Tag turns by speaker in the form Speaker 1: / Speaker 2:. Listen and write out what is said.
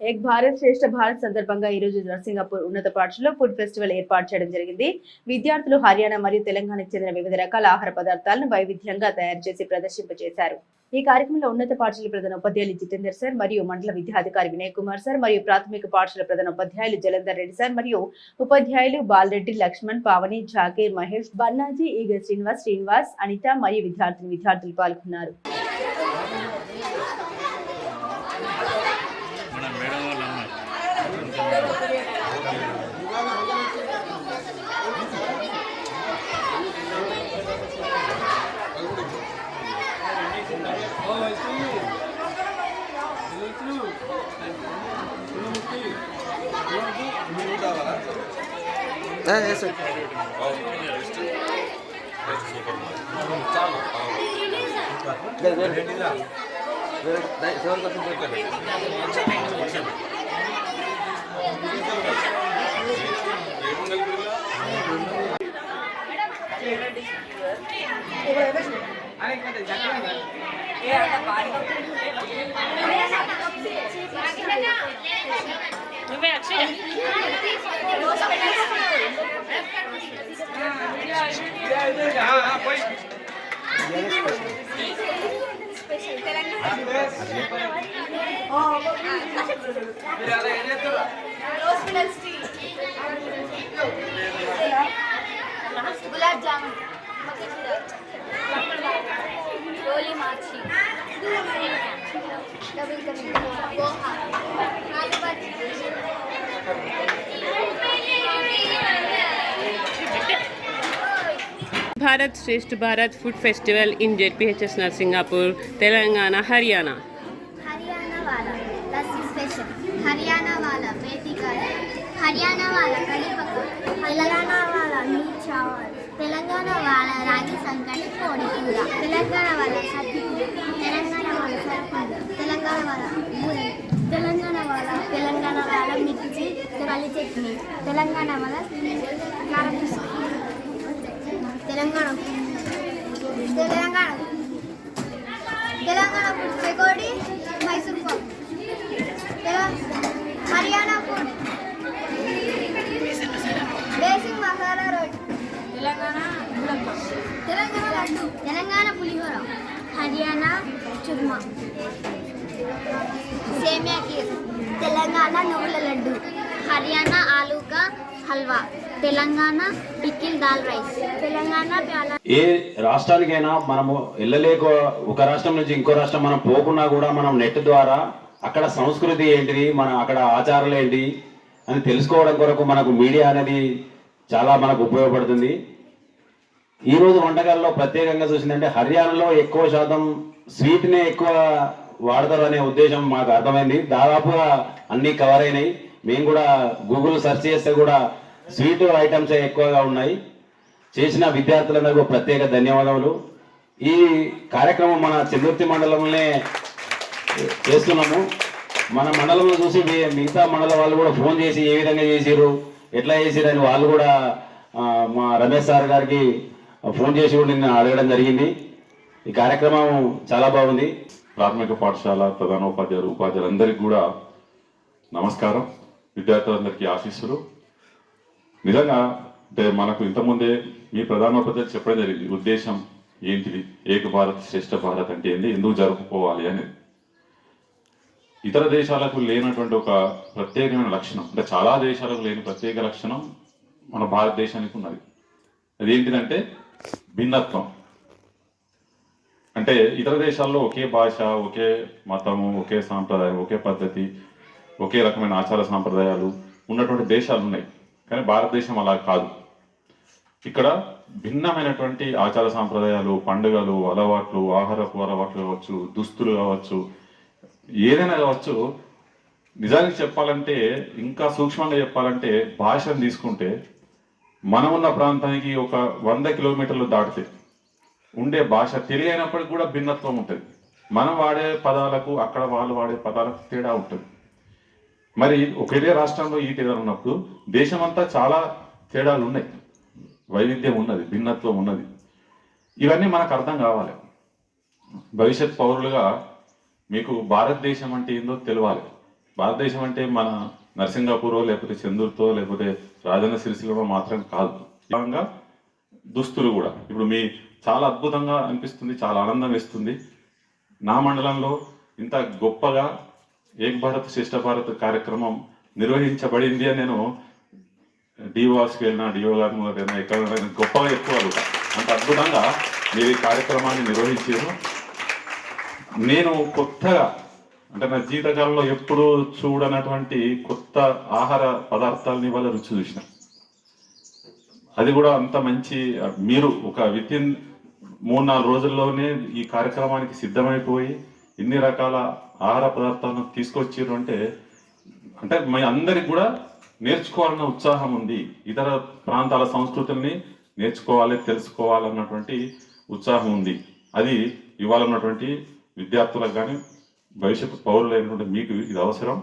Speaker 1: ఏక్ భారత్ శ్రేష్ఠ భారత్ సందర్భంగా ఈ రోజు నర్సింగాపూర్ ఉన్నత పాఠశాలలో ఫుడ్ ఫెస్టివల్ ఏర్పాటు చేయడం జరిగింది. విద్యార్థులు హర్యానా మరియు తెలంగాణకు చెందిన వివిధ రకాల ఆహార పదార్థాలను వైవిధ్యంగా తయారు చేసి ప్రదర్శింపజేశారు. ఈ కార్యక్రమంలో ఉన్నత పాఠశాల ప్రధాన ఉపాధ్యాయులు జితేందర్ సార్ మరియు మండల విద్యాధికారి వినయ్ కుమార్ సార్ మరియు ప్రాథమిక పాఠశాల ప్రధాన ఉపాధ్యాయులు జలంధర్ రెడ్డి సార్ మరియు ఉపాధ్యాయులు బాలరెడ్డి, లక్ష్మణ్, పావని, జాకీర్, మహేష్, బన్నాజీ, ఈగ శ్రీనివాస్, అనిత మరియు విద్యార్థులు పాల్గొన్నారు.
Speaker 2: गुलाब जामुन, रोली माछी, डबल कमी, पोहा, आलू भाजी।
Speaker 3: Bharat Shreshtha Bharat food festival in JPHS Narsingapur, Telangana, Haryana.
Speaker 2: Haryana वाला लस्सी स्पेशल, हरियाणा वाला मेथी करी, हरियाणा वाला कड़ी पकौड़ा, तेलंगाना वाला मीट चावल, तेलंगाना वाला रागी संकटी कोड़ी पूरा, तेलंगाना वाला सब्जी, तेलंगाना वाला सरपंच, तेलंगाना वाला बूंदी, तेलंगाना वाला मिर्ची वाली चटनी, तेलंगाना वाला कारा तेलंगाना पुच्चेकोडी मैसूर पाक, हरियाणा फूड बेसिक मसाला रोटी, तेलंगाना लड्डू, तेलंगाना पुलिहोरा, हरियाणा चूरमा, सेमिया खीर, तेलंगाना నువ్వుల లడ్డు, हरियाणा आलू का हलवा, తెలంగాణ పికిల్ దాల్ రైస్, తెలంగాణ
Speaker 4: ఏ రాష్ట్రానికైనా మనము వెళ్ళలేక ఒక రాష్ట్రం నుంచి ఇంకో రాష్ట్రం మనం పోకున్నా కూడా మనం నెట్ ద్వారా అక్కడ సంస్కృతి ఏంటిది, మన అక్కడ ఆచారాలు ఏంటి అని తెలుసుకోవడం కొరకు మనకు మీడియా అనేది చాలా మనకు ఉపయోగపడుతుంది. ఈరోజు వంటకాల్లో ప్రత్యేకంగా చూసిందంటే హర్యానాలో ఎక్కువ శాతం స్వీట్నే ఎక్కువ వాడతారు అనే ఉద్దేశం మాకు అర్థమైంది. దాదాపుగా అన్నీ కవర్ అయినాయి. మేము కూడా గూగుల్ సెర్చ్ చేస్తే కూడా స్వీట్ ఐటమ్స్ ఎక్కువగా ఉన్నాయి. చేసిన విద్యార్థులందరికీ ప్రత్యేక ధన్యవాదములు. ఈ కార్యక్రమం మన చెందుర్తి మండలంలోనే చేస్తున్నాము. మన మండలంలో చూసి మిగతా మండలం వాళ్ళు కూడా ఫోన్ చేసి ఏ విధంగా చేసిరు, ఎట్లా చేసిరు అని వాళ్ళు కూడా మా రమేష్ సార్ గారికి ఫోన్ చేసి కూడా నిన్న అడగడం జరిగింది. ఈ కార్యక్రమం చాలా బాగుంది.
Speaker 5: ప్రాథమిక పాఠశాల ప్రధానోపాధ్యాయులు, ఉపాధ్యాయులందరికీ కూడా నమస్కారం. విద్యార్థులందరికీ ఆశీస్సులు. నిజంగా అంటే మనకు ఇంతకుముందే మీ ప్రధానోపాధ్యాయులు చెప్పడం జరిగింది ఉద్దేశం ఏంటిది, ఏక భారత్ శ్రేష్ఠ భారత్ అంటే ఏంటి, ఎందుకు జరుపుకోవాలి అనేది. ఇతర దేశాలకు లేనటువంటి ఒక ప్రత్యేకమైన లక్షణం, అంటే చాలా దేశాలకు లేని ప్రత్యేక లక్షణం మన భారతదేశానికి ఉన్నది. అదేంటిదంటే భిన్నత్వం. అంటే ఇతర దేశాల్లో ఒకే భాష, ఒకే మతము, ఒకే సాంప్రదాయం, ఒకే పద్ధతి, ఒకే రకమైన ఆచార సాంప్రదాయాలు ఉన్నటువంటి దేశాలు ఉన్నాయి. కానీ భారతదేశం అలా కాదు. ఇక్కడ భిన్నమైనటువంటి ఆచార సాంప్రదాయాలు, పండుగలు, అలవాట్లు, ఆహారపు అలవాట్లు కావచ్చు, దుస్తులు కావచ్చు, ఏదైనా కావచ్చు. నిజానికి చెప్పాలంటే, ఇంకా సూక్ష్మంగా చెప్పాలంటే, భాషను తీసుకుంటే మనం ఉన్న ప్రాంతానికి ఒక 100 కిలోమీటర్లు దాటితే ఉండే భాష తెలియనప్పటికి కూడా భిన్నత్వం ఉంటుంది. మనం వాడే పదాలకు అక్కడ వాళ్ళు వాడే పదాలకు తేడా ఉంటుంది. మరి ఒకే రాష్ట్రంలో ఈ తేడాలు ఉన్నప్పుడు దేశమంతా చాలా తేడాలు ఉన్నాయి, వైవిధ్యం ఉన్నది, భిన్నత్వం ఉన్నది. ఇవన్నీ మనకు అర్థం కావాలి. భవిష్యత్ పౌరులుగా మీకు భారతదేశం అంటే ఏందో తెలియాలి. భారతదేశం అంటే మన నరసింగాపూరో లేకపోతే చందూరుతో లేకపోతే రాజన్న సిరిసిల్లో మాత్రం కాదు. విధంగా దుస్తులు కూడా ఇప్పుడు మీ చాలా అద్భుతంగా అనిపిస్తుంది, చాలా ఆనందం వేస్తుంది. నా మండలంలో ఇంత గొప్పగా ఏక్ భారత్ శ్రేష్ఠ భారత్ కార్యక్రమం నిర్వహించబడింది అని నేను డిఓస్కి వెళ్ళినా, డిఓ గారిని వెళ్ళినా, ఎక్కడ గొప్పగా చెప్పుకోగలుగుతా. అంత అద్భుతంగా మీరు ఈ కార్యక్రమాన్ని నిర్వహించారు. నేను కొత్తగా అంటే నా జీవితకాలంలో ఎప్పుడూ చూడనటువంటి కొత్త ఆహార పదార్థాలని వాళ్ళ రుచి చూసిన. అది కూడా అంత మంచి, మీరు ఒక వితిన్ 3-4 రోజుల్లోనే ఈ కార్యక్రమానికి సిద్ధమైపోయి ఇన్ని రకాల ఆహార పదార్థాలను తీసుకొచ్చారు అంటే మీ అందరికి కూడా నేర్చుకోవాలన్న ఉత్సాహం ఉంది. ఇతర ప్రాంతాల సంస్కృతుల్ని నేర్చుకోవాలి, తెలుసుకోవాలన్నటువంటి ఉత్సాహం ఉంది. అది ఇవ్వాలన్నటువంటి విద్యార్థులకు కానీ భవిష్యత్తు పౌరులైనటువంటి మీకు ఇది అవసరం.